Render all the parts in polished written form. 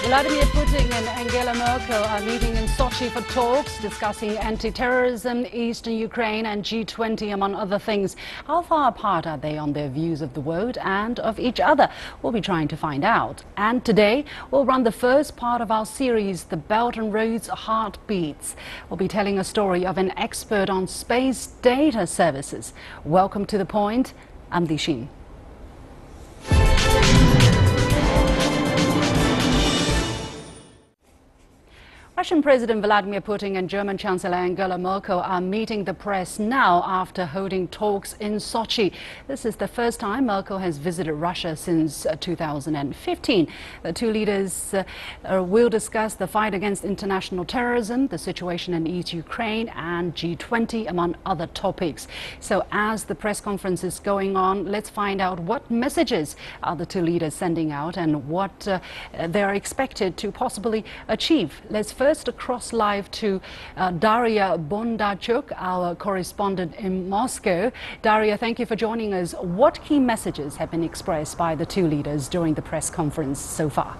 Vladimir Putin and Angela Merkel are meeting in Sochi for talks discussing anti-terrorism, eastern Ukraine and G20, among other things. How far apart are they on their views of the world and of each other? We'll be trying to find out. And today, we'll run the first part of our series, The Belt and Road's Heartbeats. We'll be telling a story of an expert on space data services. Welcome to The Point. I'm Li Xin. Russian President Vladimir Putin and German Chancellor Angela Merkel are meeting the press now after holding talks in Sochi. This is the first time Merkel has visited Russia since 2015. The two leaders will discuss the fight against international terrorism, the situation in East Ukraine and G20, among other topics. So as the press conference is going on, let's find out what messages are the two leaders sending out and what they are expected to possibly achieve. Let's first across live to Daria Bondarchuk, our correspondent in Moscow. Daria, thank you for joining us. What key messages have been expressed by the two leaders during the press conference so far?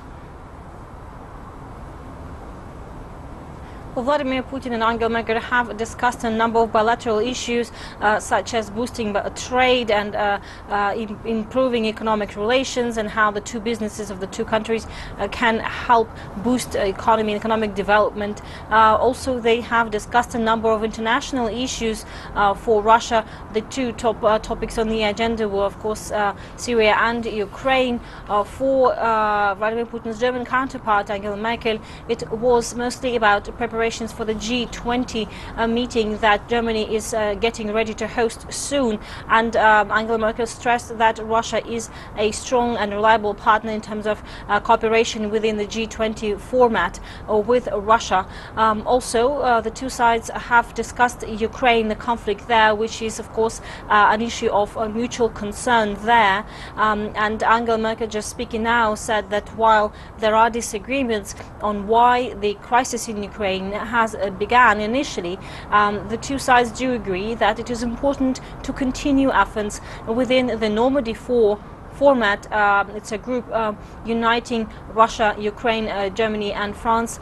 Well, Vladimir Putin and Angela Merkel have discussed a number of bilateral issues such as boosting trade and improving economic relations, and how the two businesses of the two countries can help boost economy and economic development. Also, they have discussed a number of international issues for Russia. The two top topics on the agenda were, of course, Syria and Ukraine. For Vladimir Putin's German counterpart, Angela Merkel, it was mostly about preparations for the G20 meeting that Germany is getting ready to host soon. And Angela Merkel stressed that Russia is a strong and reliable partner in terms of cooperation within the G20 format with Russia. Also, the two sides have discussed Ukraine, the conflict there, which is, of course, an issue of mutual concern there. And Angela Merkel, just speaking now, said that while there are disagreements on why the crisis in Ukraine has began initially, the two sides do agree that it is important to continue efforts within the Normandy 4 format. It's a group uniting Russia, Ukraine, Germany and France,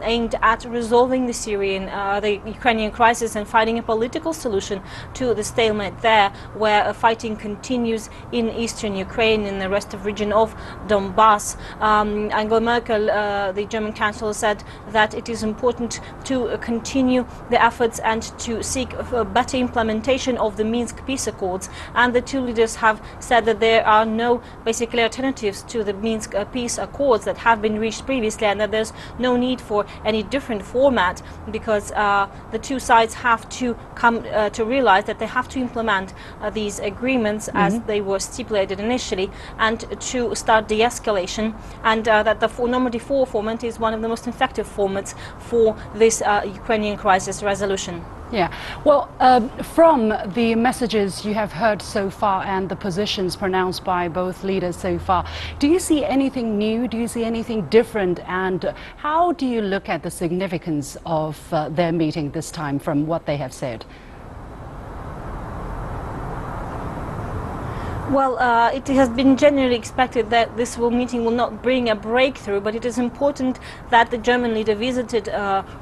aimed at resolving the Ukrainian crisis and finding a political solution to the stalemate there, where fighting continues in eastern Ukraine and the rest of region of Donbass. Angela Merkel, the German Chancellor, said that it is important to continue the efforts and to seek a better implementation of the Minsk peace accords. And the two leaders have said that there are no basically alternatives to the Minsk peace accords that have been reached previously, and that there's no need for any different format, because the two sides have to come to realize that they have to implement these agreements as they were stipulated initially, and to start de-escalation, and that the Normandy 4 format is one of the most effective formats for this Ukrainian crisis resolution. Yeah, well, from the messages you have heard so far and the positions pronounced by both leaders so far, do you see anything new? Do you see anything different? And how do you look at the significance of their meeting this time from what they have said? Well, it has been generally expected that this meeting will not bring a breakthrough, but it is important that the German leader visited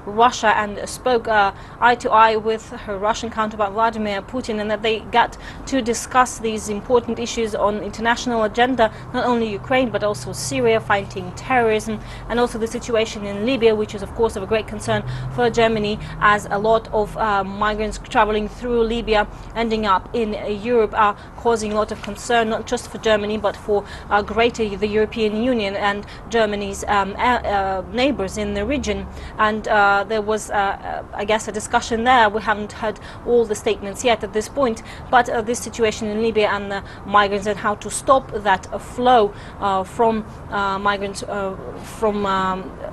Russia and spoke eye to eye with her Russian counterpart Vladimir Putin, and that they got to discuss these important issues on international agenda, not only Ukraine but also Syria, fighting terrorism, and also the situation in Libya, which is of course of a great concern for Germany, as a lot of migrants traveling through Libya ending up in Europe are causing a lot of concern, not just for Germany but for the European Union and Germany's neighbors in the region. And there was, I guess, a discussion there. We haven't heard all the statements yet at this point, but this situation in Libya and the migrants, and how to stop that flow from migrants from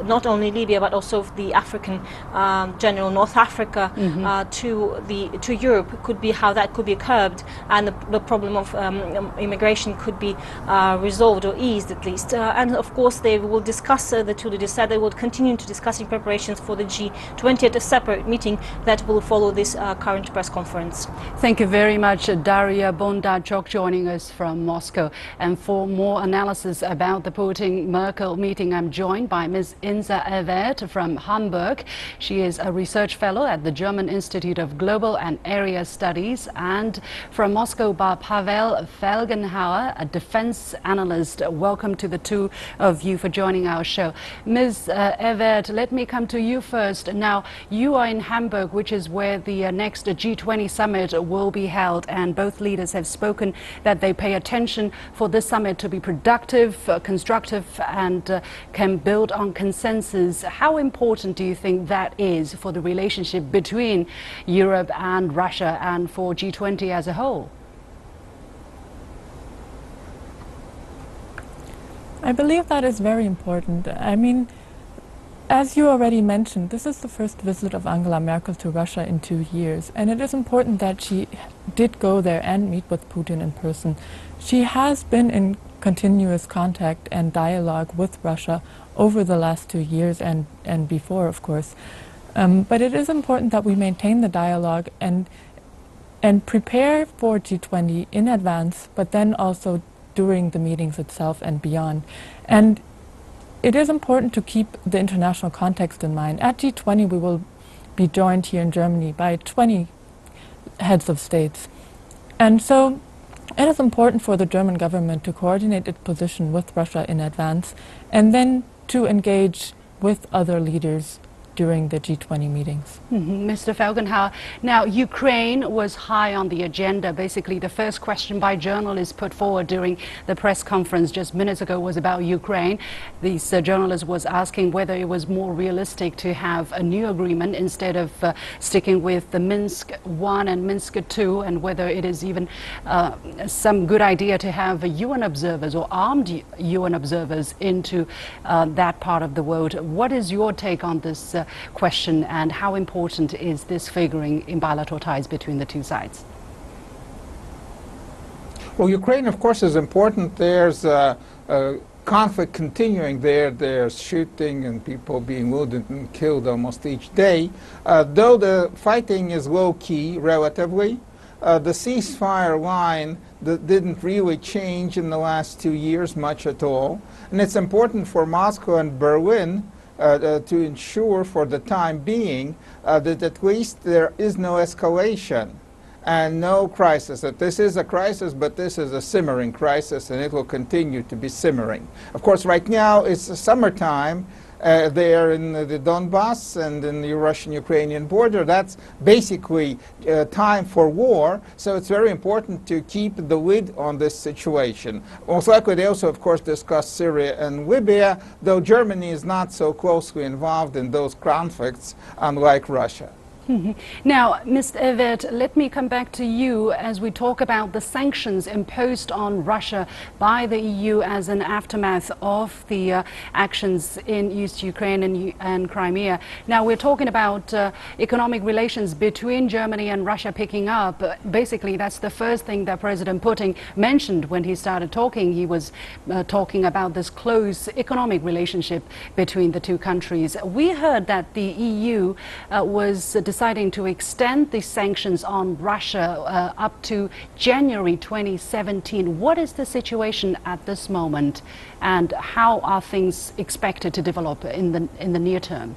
not only Libya but also the African general North Africa to Europe, could be how that could be curbed, and the problem of immigration could be resolved or eased at least. And of course they will discuss, the two leaders said they will continue to discussing preparations for the G20 at a separate meeting that will follow this current press conference. Thank you very much, Daria Bondarchuk, joining us from Moscow. And for more analysis about the Putin-Merkel meeting, I'm joined by Ms. Insa Evert from Hamburg. She is a research fellow at the German Institute of Global and Area Studies, and from Moscow by Pavel Felgenhauer, a defense analyst. Welcome to the two of you for joining our show. Ms. Evert, let me come to you first. Now, you are in Hamburg, which is where the next G20 summit will be held, and both leaders have spoken that they pay attention for this summit to be productive, constructive, and can build on consensus. How important do you think that is for the relationship between Europe and Russia and for G20 as a whole? I believe that is very important. I mean, as you already mentioned, this is the first visit of Angela Merkel to Russia in 2 years, and it is important that she did go there and meet with Putin in person. She has been in continuous contact and dialogue with Russia over the last 2 years and before, of course. But it is important that we maintain the dialogue and prepare for G20 in advance, but then also during the meetings itself and beyond. And it is important to keep the international context in mind. At G20 we will be joined here in Germany by 20 heads of states. And so it is important for the German government to coordinate its position with Russia in advance and then to engage with other leaders during the G20 meetings. Mr. Felgenhauer, now Ukraine was high on the agenda. Basically, the first question by journalists put forward during the press conference just minutes ago was about Ukraine. These journalist was asking whether it was more realistic to have a new agreement instead of sticking with the Minsk I and Minsk II, and whether it is even some good idea to have UN observers or armed UN observers into that part of the world. What is your take on this question, and how important is this figuring in bilateral ties between the two sides? Well, Ukraine, of course, is important. There's a conflict continuing there. There's shooting and people being wounded and killed almost each day. Though the fighting is low-key, relatively, the ceasefire line didn't really change in the last 2 years much at all. And it's important for Moscow and Berlin to ensure for the time being that at least there is no escalation and no crisis. That this is a crisis, but this is a simmering crisis, and it will continue to be simmering. Of course, right now it's summertime there in the Donbass and in the Russian-Ukrainian border. That's basically time for war, so it's very important to keep the lid on this situation. Most likely they also, of course, discuss Syria and Libya, though Germany is not so closely involved in those conflicts, unlike Russia. Now, Ms. Evert, let me come back to you as we talk about the sanctions imposed on Russia by the EU as an aftermath of the actions in East Ukraine and Crimea. Now, we're talking about economic relations between Germany and Russia picking up. Basically, that's the first thing that President Putin mentioned when he started talking. He was talking about this close economic relationship between the two countries. We heard that the EU was deciding to extend the sanctions on Russia up to January 2017. What is the situation at this moment, and how are things expected to develop in the near term?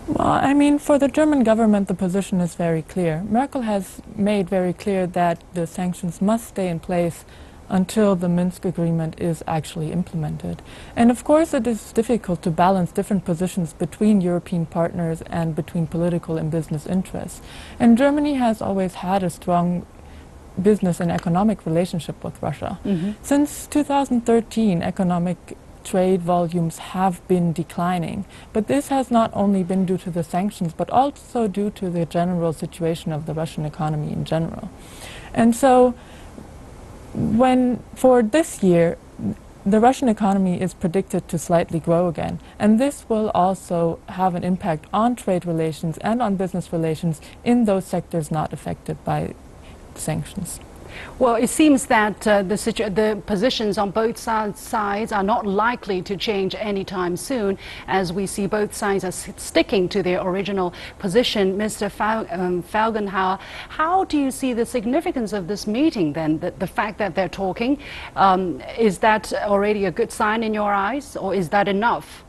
Well, I mean, for the German government, the position is very clear. Merkel has made very clear that the sanctions must stay in place until the Minsk agreement is actually implemented. And of course it is difficult to balance different positions between European partners and between political and business interests. And Germany has always had a strong business and economic relationship with Russia. Since 2013, economic trade volumes have been declining. But this has not only been due to the sanctions, but also due to the general situation of the Russian economy in general. And so for this year, the Russian economy is predicted to slightly grow again. And this will also have an impact on trade relations and on business relations in those sectors not affected by sanctions. Well, it seems that the positions on both sides are not likely to change anytime soon, as we see both sides are sticking to their original position. Mr. Felgenhauer, how do you see the significance of this meeting then? The fact that they're talking, is that already a good sign in your eyes, or is that enough?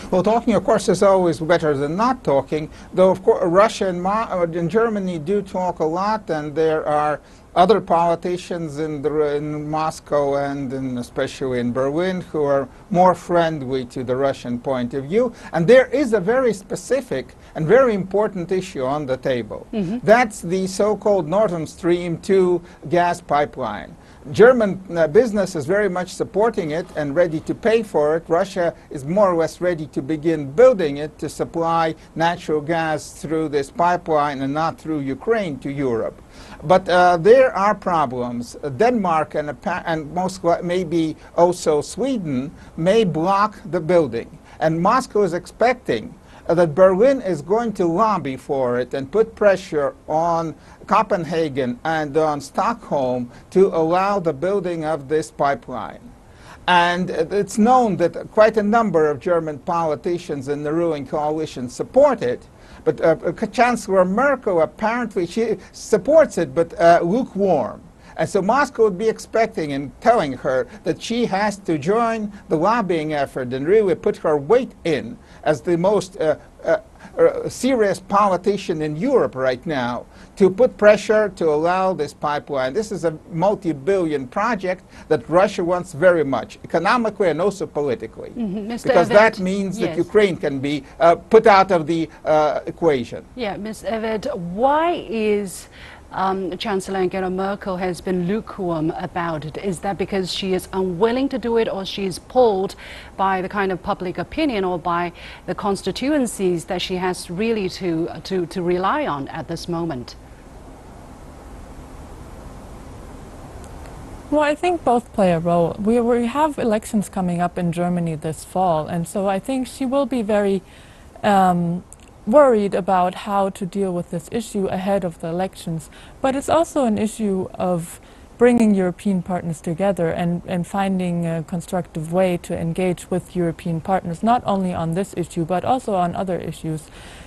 Well, talking, of course, is always better than not talking, though, of course, Russia and Germany do talk a lot, and there are other politicians in Moscow and especially in Berlin who are more friendly to the Russian point of view. And there is a very specific and very important issue on the table. That's the so-called Nord Stream 2 gas pipeline. German business is very much supporting it and ready to pay for it. Russia is more or less ready to begin building it to supply natural gas through this pipeline and not through Ukraine to Europe. But there are problems. Denmark and most maybe also Sweden may block the building. And Moscow is expecting that Berlin is going to lobby for it and put pressure on Copenhagen and on Stockholm to allow the building of this pipeline. And it's known that quite a number of German politicians in the ruling coalition support it. But Chancellor Merkel, apparently, she supports it, but lukewarm. And so Moscow would be expecting and telling her that she has to join the lobbying effort and really put her weight in as the most serious politician in Europe right now to put pressure to allow this pipeline. This is a multi-billion project that Russia wants very much, economically and also politically, because that means that Ukraine can be put out of the equation. Yeah, Ms. Evert, why is Chancellor Angela Merkel has been lukewarm about it? Is that because she is unwilling to do it, or she is pulled by the kind of public opinion or by the constituencies that she has really to rely on at this moment? Well, I think both play a role. We have elections coming up in Germany this fall, and so I think she will be very worried about how to deal with this issue ahead of the elections. But it's also an issue of bringing European partners together and finding a constructive way to engage with European partners, not only on this issue, but also on other issues.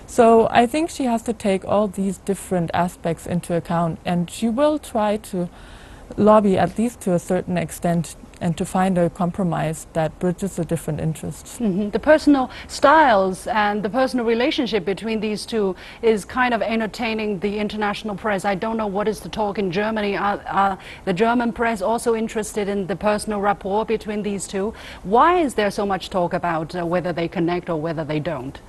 So I think she has to take all these different aspects into account, and she will try to lobby, at least to a certain extent, and to find a compromise that bridges the different interests. The personal styles and the personal relationship between these two is kind of entertaining the international press. I don't know what is the talk in Germany. Are the German press also interested in the personal rapport between these two? Why is there so much talk about whether they connect or whether they don't?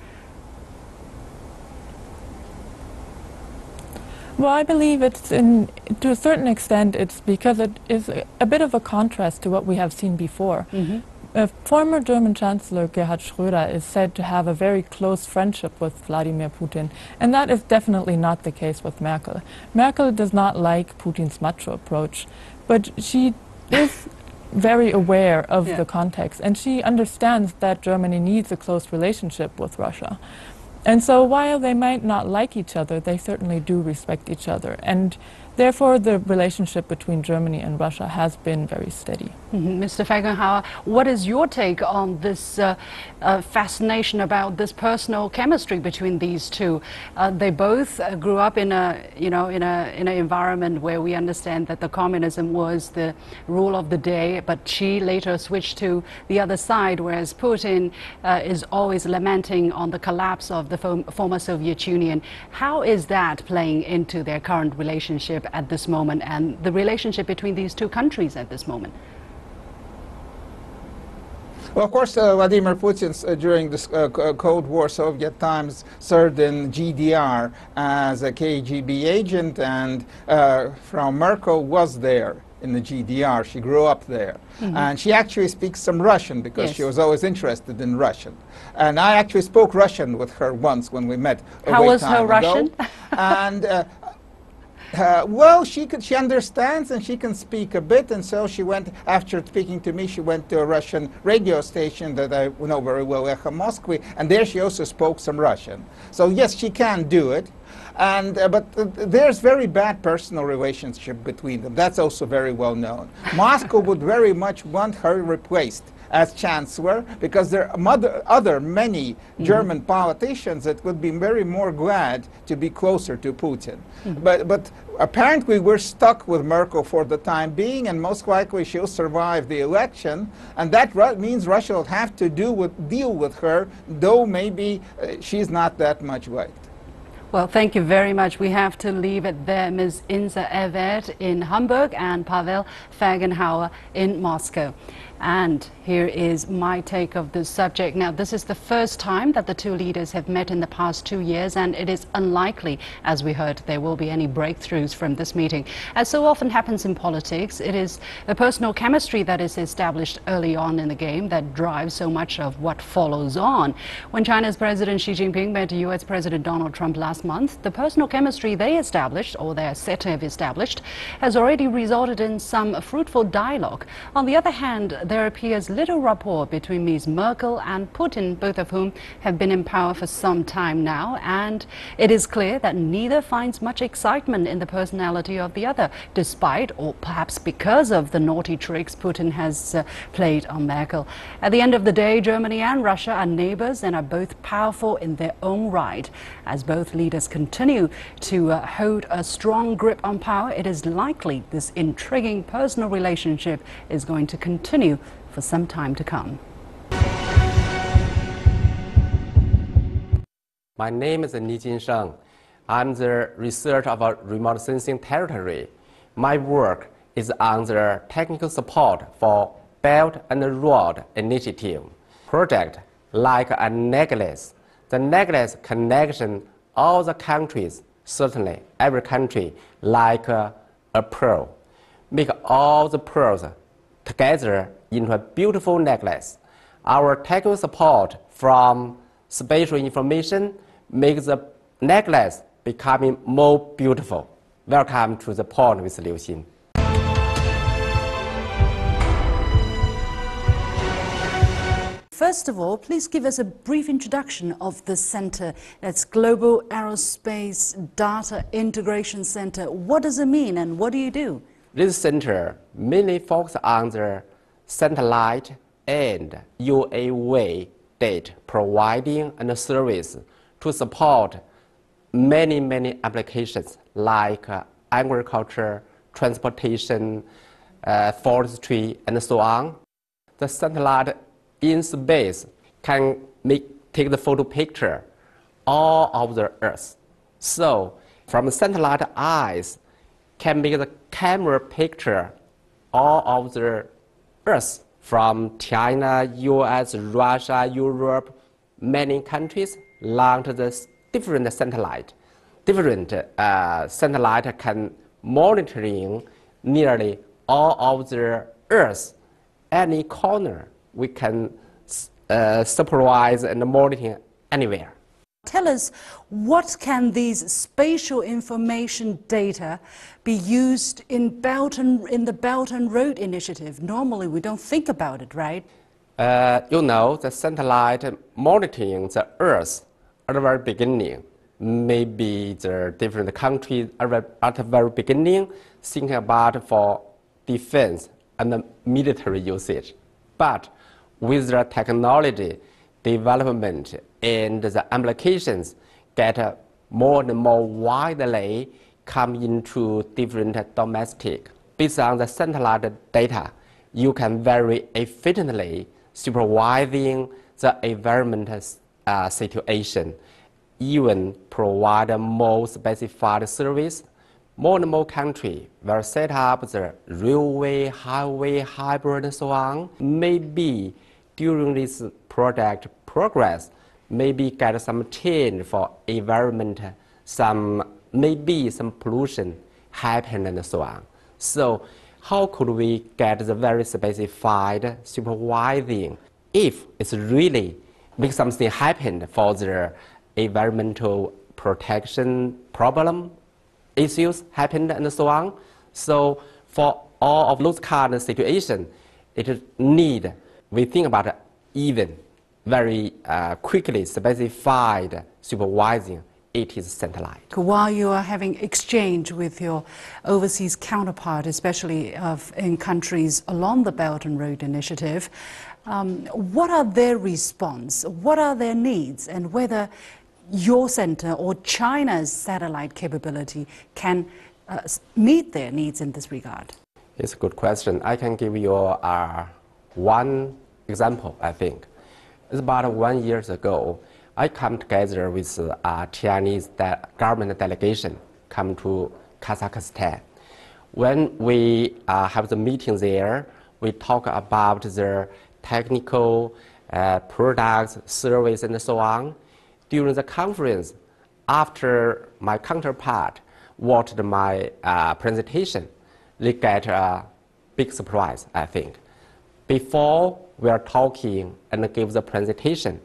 Well, I believe to a certain extent, it's because it is a bit of a contrast to what we have seen before. Former German Chancellor Gerhard Schröder is said to have a very close friendship with Vladimir Putin, and that is definitely not the case with Merkel. Merkel does not like Putin's macho approach, but she is very aware of the context, and she understands that Germany needs a close relationship with Russia. And so while they might not like each other, they certainly do respect each other. And therefore, the relationship between Germany and Russia has been very steady. Mr. Felgenhauer, what is your take on this fascination about this personal chemistry between these two? They both grew up in in an environment where we understand that the communism was the rule of the day, but she later switched to the other side, whereas Putin is always lamenting on the collapse of the former Soviet Union. How is that playing into their current relationship at this moment, and the relationship between these two countries at this moment? Well, of course, Vladimir Putin, during the Cold War Soviet times, served in GDR as a KGB agent, and Frau Merkel was there in the GDR. She grew up there. And she actually speaks some Russian because she was always interested in Russian. And I actually spoke Russian with her once when we met. How was her Russian? And Well, she understands and she can speak a bit, and so she went, after speaking to me, she went to a Russian radio station that I know very well, Echo Moskwy, and there she also spoke some Russian. So yes, she can do it. And, but there's very bad personal relationship between them. That's also very well known. Moscow would very much want her replaced as Chancellor, because there are many German politicians that would be very more glad to be closer to Putin. But apparently we're stuck with Merkel for the time being, and most likely she'll survive the election, and that means Russia will have to deal with her, though maybe she's not that much liked. Well, thank you very much. We have to leave it there. Ms. Inza Evet in Hamburg and Pavel Fagenhauer in Moscow. And here is my take of this subject. Now, this is the first time that the two leaders have met in the past 2 years, and it is unlikely, as we heard, there will be any breakthroughs from this meeting. As so often happens in politics, it is the personal chemistry that is established early on in the game that drives so much of what follows on. When China's President Xi Jinping met US President Donald Trump last month, the personal chemistry they established, or they are said to have established, has already resulted in some fruitful dialogue. On the other hand, there appears little rapport between Ms. Merkel and Putin, both of whom have been in power for some time now, and it is clear that neither finds much excitement in the personality of the other, despite, or perhaps because of, the naughty tricks Putin has played on Merkel. At the end of the day, Germany and Russia are neighbors and are both powerful in their own right. As both leaders continue to hold a strong grip on power, it is likely this intriguing personal relationship is going to continue for some time to come. My name is Ni Jinsheng. I'm the researcher of a remote sensing territory. My work is on the technical support for Belt and Road Initiative project like a necklace. The necklace connection all the countries, certainly every country, like a pearl. Make all the pearls together into a beautiful necklace. Our technical support from spatial information makes the necklace becoming more beautiful. Welcome to the point with Liu Xin. First of all, please give us a brief introduction of the center. That's Global Aerospace Data Integration Center. What does it mean and what do you do? This center mainly focuses on the satellite and UAV data providing and service to support many applications like agriculture, transportation, forestry, and so on. The satellite in space can take the photo picture all of the Earth. So from satellite eyes can make the camera picture all of the Earth from China, US, Russia, Europe, many countries launch the different satellite. Different satellite can monitoring nearly all of the Earth, any corner. We can supervise and monitor anywhere. Tell us, what can these spatial information data be used in the Belt and Road Initiative? Normally, we don't think about it, right? You know, the satellite monitoring the Earth at the very beginning. Maybe the different countries at the very beginning thinking about for defense and military usage. But with the technology development and the applications get more and more widely come into different domestic. Based on the satellite data, you can very efficiently supervising the environmental situation, even provide a more specified service. More and more countries will set up the railway, highway, hybrid, and so on. Maybe during this project progress, maybe get some change for environment, maybe some pollution happen and so on. So how could we get the very specified supervising if it's really make something happen for the environmental protection problem issues happened and so on. So for all of those kind of situations, we think about even very quickly specified supervising. It is centralized. While you are having exchange with your overseas counterpart, especially in countries along the Belt and Road Initiative, what are their response? What are their needs? And whether your center or China's satellite capability can meet their needs in this regard? It's a good question. I can give you one example, I think. It's about 1 year ago. I come together with a Chinese government delegation come to Kazakhstan. When we have the meeting there, we talk about the technical products, service, and so on. During the conference, after my counterpart watched my presentation, they get a big surprise, I think. Before we are talking and give the presentation,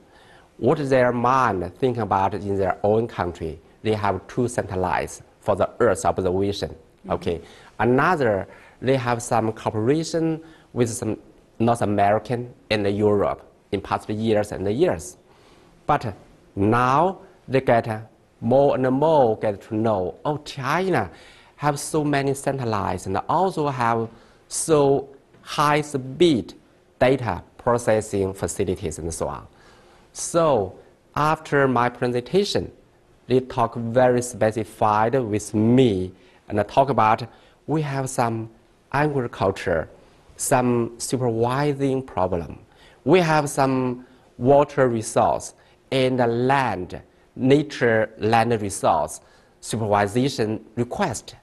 what their mind think about in their own country, they have 2 satellites for the Earth observation. Okay. Another, they have some cooperation with some North American and Europe in past years and years. But now they get more and more get to know, oh, China have so many satellites and also have so high speed data processing facilities and so on. So after my presentation, they talk very specified with me and talk about we have some agriculture, some supervising problem. We have some water resource and nature land resource supervision request.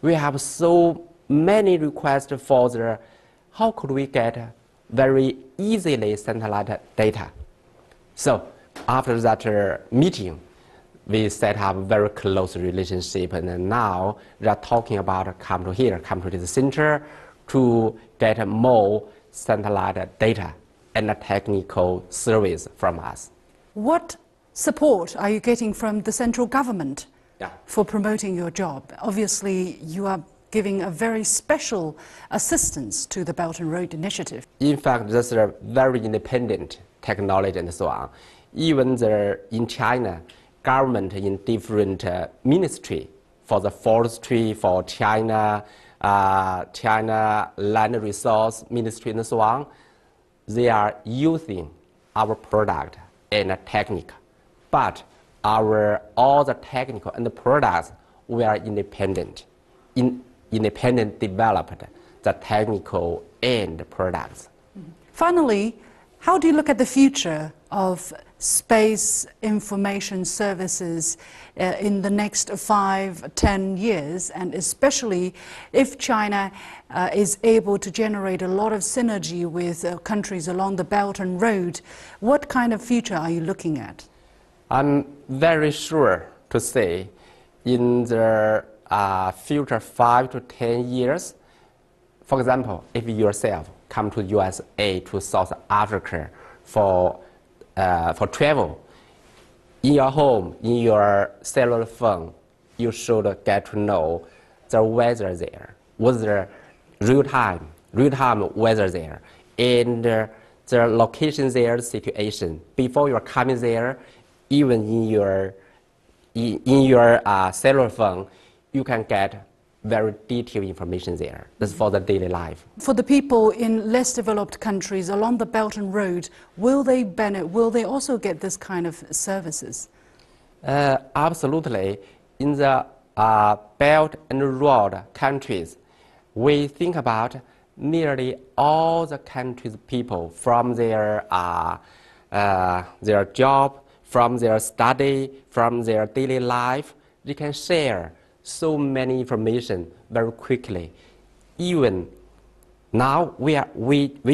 We have so many requests for the how could we get very easily satellite data. So after that meeting, we set up a very close relationship, and now they are talking about come to here, come to this center to get more satellite data and a technical service from us. What support are you getting from the central government for promoting your job? Obviously, you are giving a very special assistance to the Belt and Road Initiative. In fact, this is a very independent technology and so on. Even in China, government in different ministry for the forestry, for China land resource ministry and so on, they are using our product and technique. But all the technical and the products, we are independent developed the technical and products. Finally, how do you look at the future of space information services in the next 5-10 years, and especially if China is able to generate a lot of synergy with countries along the Belt and Road? What kind of future are you looking at? I'm very sure to say in the future 5 to 10 years, for example, if you yourself come to USA, to South Africa for travel, in your home, in your cellular phone, you should get to know the weather there, what's the real-time weather there, and the location there, situation. Before you're coming there, even in your cellular phone, you can get very detailed information there. That's for the daily life. For the people in less developed countries along the Belt and Road, will they also get this kind of services? Absolutely. In the Belt and Road countries, we think about nearly all the countries' people from their job, from their study, from their daily life, they can share so many information very quickly. Even now we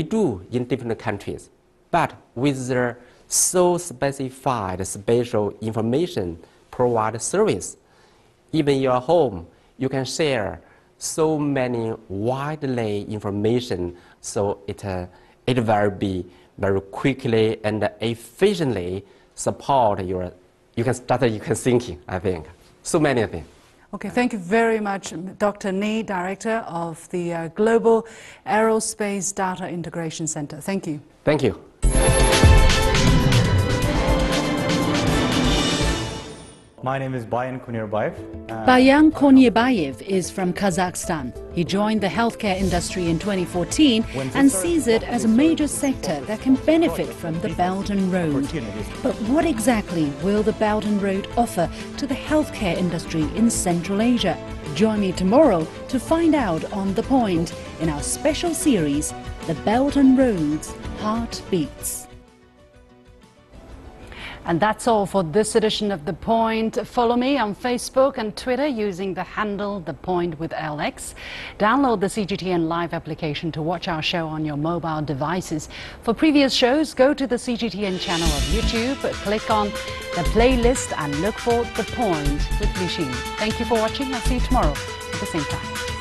do in different countries, but with the so specified spatial information provide service. Even in your home, you can share so many widely information, so it will be very quickly and efficiently support you can start thinking, I think. So many things. Okay, thank you very much, Dr. Ni, Director of the Global Aerospace Data Integration Center. Thank you. Thank you. My name is Bayan Kunirbayev. Bayan Konyebayev is from Kazakhstan. He joined the healthcare industry in 2014 and sees it as a major sector that can benefit from the Belt and Road. But what exactly will the Belt and Road offer to the healthcare industry in Central Asia? Join me tomorrow to find out on The Point in our special series, The Belt and Road's Heartbeats. And that's all for this edition of The Point. Follow me on Facebook and Twitter using the handle The Point with LX. Download the CGTN Live application to watch our show on your mobile devices. For previous shows, go to the CGTN channel of YouTube, click on the playlist and look for The Point with Li Xin. Thank you for watching. I'll see you tomorrow at the same time.